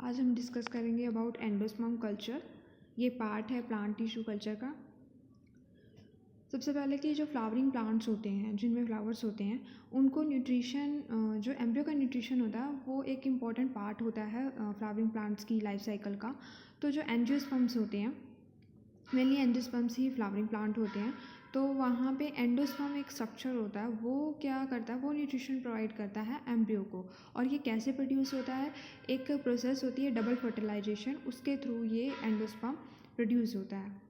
आज हम डिस्कस करेंगे अबाउट एंडोस्पर्म कल्चर। ये पार्ट है प्लांट टिश्यू कल्चर का। सबसे पहले कि जो फ्लावरिंग प्लांट्स होते हैं जिनमें फ्लावर्स होते हैं उनको न्यूट्रिशन, जो एम्ब्रियो का न्यूट्रिशन होता है वो एक इम्पॉर्टेंट पार्ट होता है फ्लावरिंग प्लांट्स की लाइफ साइकिल का। तो जो एंजियोस्पर्म्स होते हैं, मेनली एंजियोस्पर्म्स ही फ्लावरिंग प्लांट होते हैं, तो वहाँ पे एंडोस्पर्म एक स्ट्रक्चर होता है, वो क्या करता है, वो न्यूट्रिशन प्रोवाइड करता है एम्ब्रियो को। और ये कैसे प्रोड्यूस होता है, एक प्रोसेस होती है डबल फर्टिलाइजेशन, उसके थ्रू ये एंडोस्पर्म प्रोड्यूस होता है।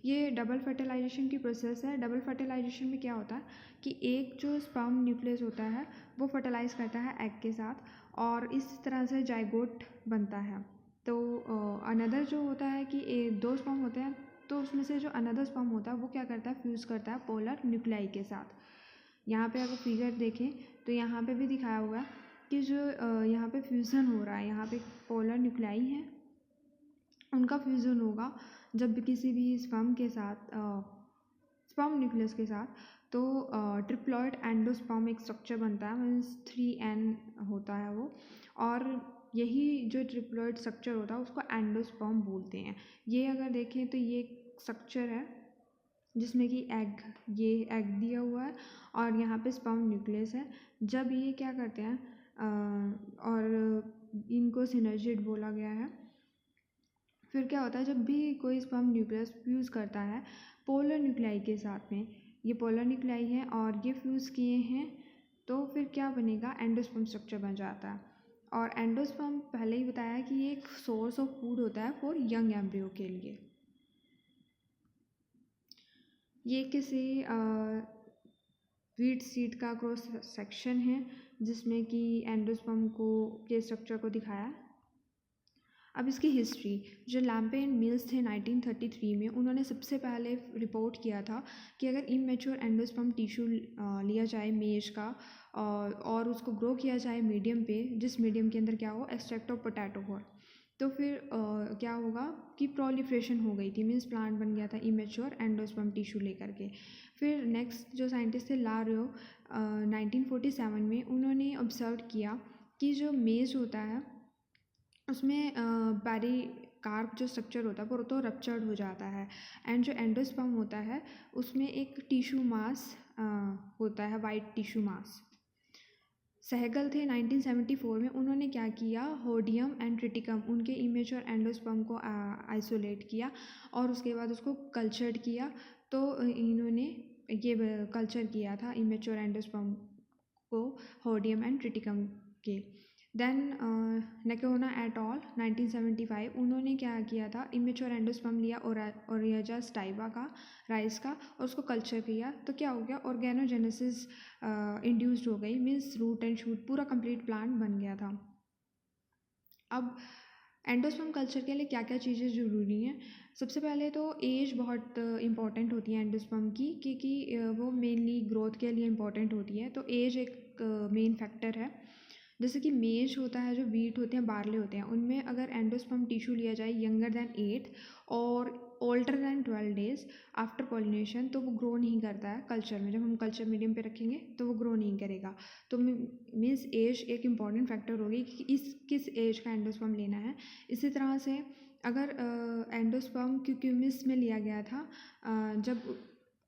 ये डबल फर्टिलाइजेशन की प्रोसेस है। डबल फर्टिलाइजेशन में क्या होता है कि एक जो स्पर्म न्यूक्लियस होता है वो फर्टिलाइज करता है एग के साथ और इस तरह से जाइगोट बनता है। तो अनदर जो होता है कि दो स्पर्म होते हैं, तो उसमें से जो अनदर स्पर्म होता है वो क्या करता है, फ्यूज़ करता है पोलर न्यूक्लियाई के साथ। यहाँ पे अगर फिगर देखें तो यहाँ पे भी दिखाया हुआ है कि जो यहाँ पे फ्यूज़न हो रहा है, यहाँ पे पोलर न्यूक्लियाई है, उनका फ्यूज़न होगा जब भी किसी भी स्पर्म के साथ, स्पर्म न्यूक्लियस के साथ, तो ट्रिप्लॉइड एंडोस्पर्म एक स्ट्रक्चर बनता है, मीन्स 3N होता है वो। और यही जो ट्रिप्लॉइड स्ट्रक्चर होता है उसको एंडोस्पर्म बोलते हैं। ये अगर देखें तो ये स्ट्रक्चर है जिसमें कि ये एग दिया हुआ है और यहाँ पे स्पर्म न्यूक्लियस है। जब ये क्या करते हैं और इनको सिनर्जिड बोला गया है। फिर क्या होता है, जब भी कोई स्पर्म न्यूक्लियस फ्यूज़ करता है पोलर न्यूक्लियाई के साथ में, ये पोलर न्यूक्लियाई हैं और ये फ्यूज़ किए हैं, तो फिर क्या बनेगा, एंडोस्पर्म स्ट्रक्चर बन जाता है। और एंडोस्पर्म पहले ही बताया कि ये एक सोर्स ऑफ फूड होता है फॉर यंग एम्ब्रियो के लिए। ये किसी वीट सीड का क्रॉस सेक्शन है जिसमें कि एंडोस्पर्म को के स्ट्रक्चर को दिखाया। अब इसकी हिस्ट्री, जो लैम्पे एंड मिल्स थे 1933 में, उन्होंने सबसे पहले रिपोर्ट किया था कि अगर इमेच्योर एंडोस्पर्म टिश्यू लिया जाए मेज का और उसको ग्रो किया जाए मीडियम पे, जिस मीडियम के अंदर क्या हो, एक्सट्रैक्ट ऑफ पोटैटो हो, तो फिर क्या होगा कि प्रोलिफ्रेशन हो गई थी, मीन्स प्लांट बन गया था इमेच्योर एंडोस्पर्म टिश्यू लेकर के। फिर नेक्स्ट जो साइंटिस्ट थे लारियो, 1947 में, उन्होंने ऑब्जर्व किया कि जो मेज होता है उसमें पेरिकार्प जो स्ट्रक्चर होता है वो तो रप्चर्ड हो जाता है, एंड जो एंडोस्पर्म होता है उसमें एक टिश्यू मास होता है, वाइट टिश्यू मास। सहगल थे 1974 में, उन्होंने क्या किया, होडियम एंड ट्रिटिकम, उनके इमेच्योर एंडोस्पर्म को आइसोलेट किया और उसके बाद उसको कल्चर्ड किया। तो इन्होंने ये कल्चर किया था इमेच्योर एंडोस्पर्म को होडियम एंड ट्रिटिकम के। देन नेकोना एट ऑल 1975, उन्होंने क्या किया था, इमेच्योर एंडोस्पर्म लिया ओरिएजा स्टाइवा का, राइस का, और उसको कल्चर किया। तो क्या हो गया, ऑर्गेनोजेनेसिस इंड्यूस्ड हो गई, मीन्स रूट एंड शूट पूरा कंप्लीट प्लांट बन गया था। अब एंडोस्पर्म कल्चर के लिए क्या क्या चीज़ें ज़रूरी हैं। सबसे पहले तो एज बहुत इंपॉर्टेंट होती है एंडोस्पर्म की, क्योंकि वो मेनली ग्रोथ के लिए इंपॉर्टेंट होती है, तो एज एक मेन फैक्टर है। जैसे कि मेज होता है, जो वीट होते हैं, बार्ले होते हैं, उनमें अगर एंडोस्पर्म टिश्यू लिया जाए यंगर देन 8 और older than 12 days after pollination, तो वो ग्रो नहीं करता है कल्चर में। जब हम कल्चर मीडियम पे रखेंगे तो वो ग्रो नहीं करेगा। तो मीन्स एज एक इम्पॉर्टेंट फैक्टर होगी कि किस एज का एंडोस्पर्म लेना है। इसी तरह से अगर एंडोस्पर्म क्यूक्यूमिस में लिया गया था, जब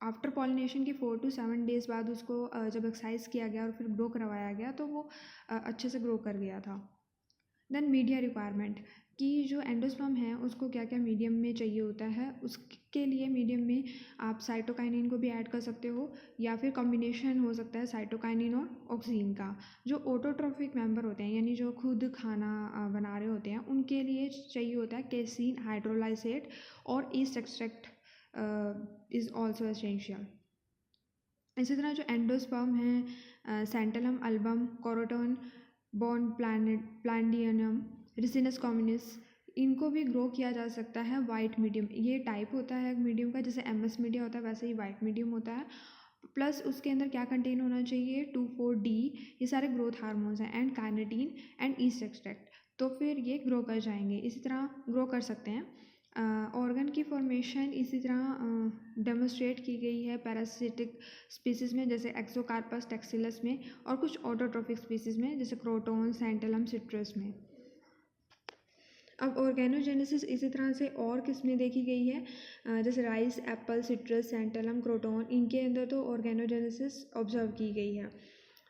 आफ्टर पॉलिनेशन के 4 to 7 डेज बाद उसको जब एक्सरसाइज किया गया और फिर ग्रो करवाया गया तो वो अच्छे से ग्रो कर गया था। देन मीडिया रिक्वायरमेंट, कि जो एंडोस्पर्म है उसको क्या क्या मीडियम में चाहिए होता है, उसके लिए मीडियम में आप साइटोकाइनिन को भी ऐड कर सकते हो या फिर कॉम्बिनेशन हो सकता है साइटोकाइनिन और ऑक्सीन का। जो ऑटोट्रॉफिक मेंबर होते हैं, यानी जो खुद खाना बना रहे होते हैं, उनके लिए चाहिए होता है केसीन हाइड्रोलाइसेट और east extract is also essential. इसी तरह जो एंडोस्पर्म है, सेंटलम अल्बम, कोरोटोन, बॉन प्लांडियनम, रिसिनस कॉम्युनिस, इनको भी ग्रो किया जा सकता है वाइट मीडियम। ये टाइप होता है मीडियम का, जैसे MS मीडिया होता है वैसे ही वाइट मीडियम होता है। प्लस उसके अंदर क्या कंटेन होना चाहिए, 2,4-D, ये सारे ग्रोथ हार्मोन्स हैं, एंड काइनेटीन एंड ईस्ट एक्सट्रैक्ट, तो फिर ये ग्रो कर जाएंगे, इसी तरह ग्रो कर सकते हैं। ऑर्गन की फॉर्मेशन इसी तरह डेमोस्ट्रेट की गई है पैरासिटिक स्पीसीज़ में, जैसे एक्सोकार्पस टेक्सिलस में, और कुछ ऑटोट्रॉफिक स्पीसीज़ में, जैसे क्रोटोन, सेंटलम, सिट्रस में। अब ऑर्गेनोजेनेसिस इसी तरह से और किस में देखी गई है, जैसे राइस, एप्पल, सिट्रस, सैंटलम, क्रोटॉन, इनके अंदर तो ऑर्गेनोजेनेसिस ऑब्जर्व की गई है।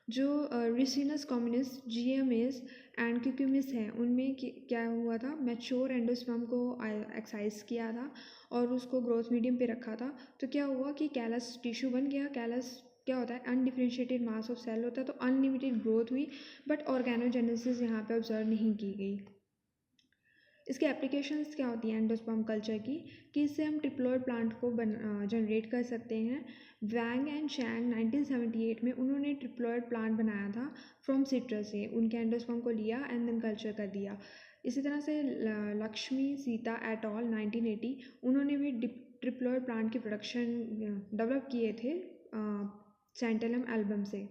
जो रिसिनस कॉम्युनिस, जीएमएस एंड क्यूक्यूमिस है, उनमें क्या हुआ था, मैच्योर एंडोस्पर्म को एक्साइज किया था और उसको ग्रोथ मीडियम पे रखा था। तो क्या हुआ कि कैलस टिश्यू बन गया। कैलस क्या होता है, अनडिफरेंशिएटेड मास ऑफ सेल होता है, तो अनलिमिटेड ग्रोथ हुई, बट ऑर्गेनोजेनेसिस यहाँ पे ऑब्जर्व नहीं की गई। इसके एप्लीकेशंस क्या होती हैं एंडोस्पर्म कल्चर की, कि इससे हम ट्रिप्लोइड प्लांट को जनरेट कर सकते हैं। वैंग एंड शैंग 1978 में उन्होंने ट्रिप्लोइड प्लांट बनाया था फ्रॉम सिट्रस से, उनके एंडोस्पर्म को लिया एंड देन कल्चर कर दिया। इसी तरह से लक्ष्मी सीता एट ऑल 1980, उन्होंने भी ट्रिप्लोइड प्लांट की प्रोडक्शन डेवलप किए थे सैंटलम एल्बम से।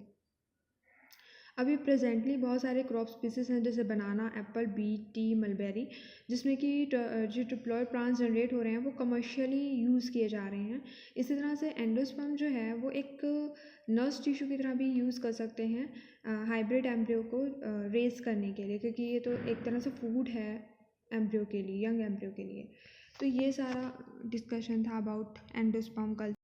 अभी प्रेजेंटली बहुत सारे क्रॉप स्पीसीज हैं, जैसे बनाना, एप्पल, बीट, टी, मलबेरी, जिसमें कि जो ट्रिप्लोइड प्लांट्स जनरेट हो रहे हैं वो कमर्शियली यूज़ किए जा रहे हैं। इसी तरह से एंडोस्पर्म जो है वो एक नर्स टिश्यू की तरह भी यूज़ कर सकते हैं हाइब्रिड एम्ब्रियो को रेज करने के लिए, क्योंकि ये तो एक तरह से फूड है एम्ब्रियो के लिए, यंग एम्ब्रियो के लिए। तो ये सारा डिस्कशन था अबाउट एंडोस्पर्म कल्चर।